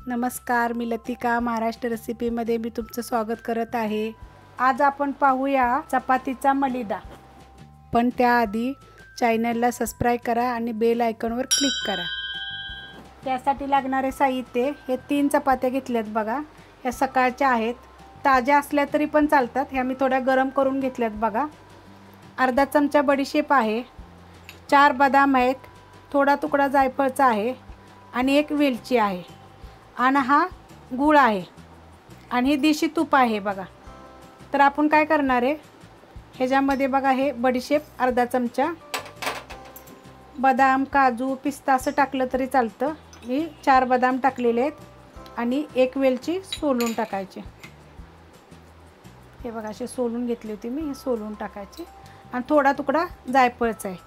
नमस्कार, मी लतिका महाराष्ट्र रेसिपीमध्ये मी तुमचं स्वागत करत आहे। आज आपण पाहूया चपातीचा मलिदा। पण त्याआधी चॅनलला सबस्क्राइब करा आणि बेल आयकॉनवर क्लिक करा। त्यासाठी लागणारे साहित्य हे 3 चपात्या घेतल्यात बघा। या सकाळच्या आहेत, ताज्या असल्या तरी पण चालतात। ह्या मी थोड्या गरम करून घेतल्यात बघा। अर्धा चमचा बडीशेप आहे, 4 बदाम आहेत, थोडा तुकडा जायफळचा आहे आणि 1 वेलची आहे आणि हा गूळ आहे आणि हे देशी तूप आहे बघा। तर आपण काय करणार आहे, ह्याच्यामध्ये बघा हे बडीशेप अर्धा चमचा, बदाम काजू पिस्ता असं टाकलं तरी चालतं। मी 4 बदाम टाकलेले आहेत आणि 1 वेलची सोलून टाकायची। हे बघा असे सोलून घेतली होती मी, हे सोलून टाकायची आणि थोडा तुकडा जायफळचा आहे।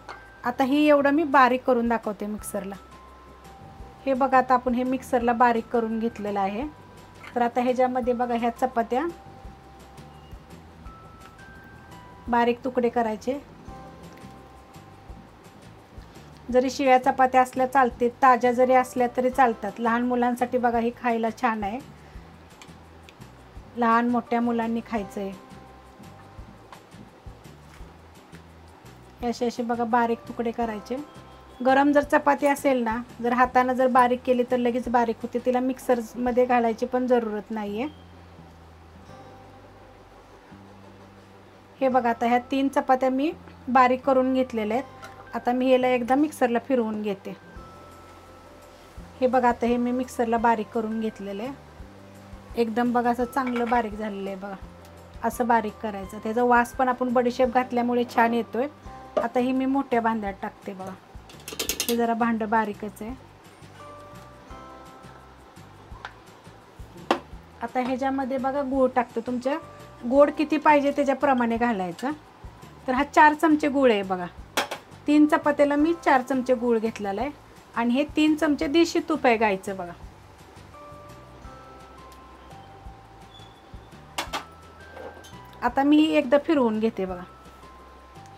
आता ही एवढं मी बारीक करून दाखवते मिक्सरला। हे बघा आता आपण हे मिक्सरला बारीक करून घेतलेलं आहे। तर आता ह्याच्यामध्ये बघा ह्या चपात्या बारीक तुकडे करायचे। जरी शिळ्या चपात्या असल्या चालते, ताज्या जरी असल्या तरी चालतात। लहान मुलांसाठी बघा ही खायला छान आहे, लहान मोठ्या मुलांनी खायचं आहे। असे असे बघा बारीक तुकडे करायचे। गरम जर चपाती असेल ना, जर हाताने जर बारीक केली तर लगेच बारीक होते, तिला मिक्सर मध्ये घालायची पण जरूरत नाहीये। हे बघा आता ह्या 3 चपात्या मी बारीक करून घेतलेल्या आहेत। आता मी ह्याला एकदा मिक्सरला फिरवून घेते। हे बघा आता हे मी मिक्सरला बारीक करून घेतलेलं आहे। एकदम बघा असं चांगलं बारीक झालेलं आहे बघा। असं बारीक करायचं, त्याचा वास पण आपण बडीशेप घातल्यामुळे छान येतोय। आता ही मी मोठ्या भांड्यात टाकते बघा। हे जरा भांड बारीकच आहे। आता ह्याच्यामध्ये बघा गूळ टाकते। तुमच्या गोड किती पाहिजे त्याच्याप्रमाणे घालायचं। तर हा 4 चमचे गूळ आहे बघा। 3 चपात्याला मी 4 चमचे गूळ घेतलेला आहे आणि हे 3 चमचे देशी तूप आहे गाईचं बघा। आता मी एकदा फिरवून घेते बघा।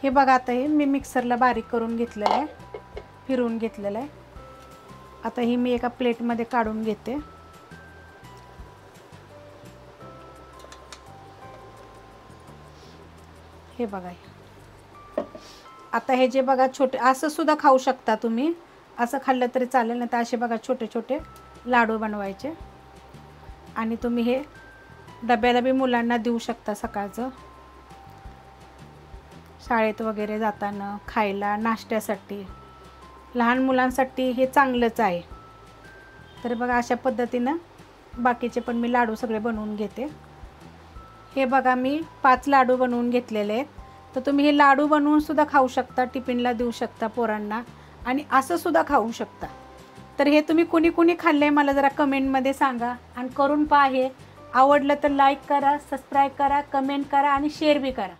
हे बघा आता हे मी मिक्सरला बारीक करून घेतलेलं आहे, फिरवून घेतलेलं आहे। आता ही मी एका प्लेटमध्ये काढून घेते। हे बघा आता हे जे बघा छोटे असं सुद्धा खाऊ शकता तुम्ही, असं खाल्लं तरी चालेल। नाही तर असे बघा छोटे छोटे लाडू बनवायचे आणि तुम्ही हे डब्याला बी मुलांना देऊ शकता। सकाळचं शाळेत वगैरे जाताना खायला, नाश्त्यासाठी लहान मुलांसाठी हे चांगलंच आहे। तर बघा अशा पद्धतीनं बाकीचे पण मी लाडू सगळे बनवून घेते। हे बघा मी 5 लाडू बनवून घेतलेले आहेत। तर तुम्ही हे लाडू बनवून सुद्धा खाऊ शकता, टिफिनला देऊ शकता पोरांना आणि असं सुद्धा खाऊ शकता। तर हे तुम्ही कुणी कुणी खाल्ले मला जरा कमेंटमध्ये सांगा आणि करून पहा। हे आवडलं तर लाईक करा, सबस्क्राईब करा, कमेंट करा आणि शेअर बी करा।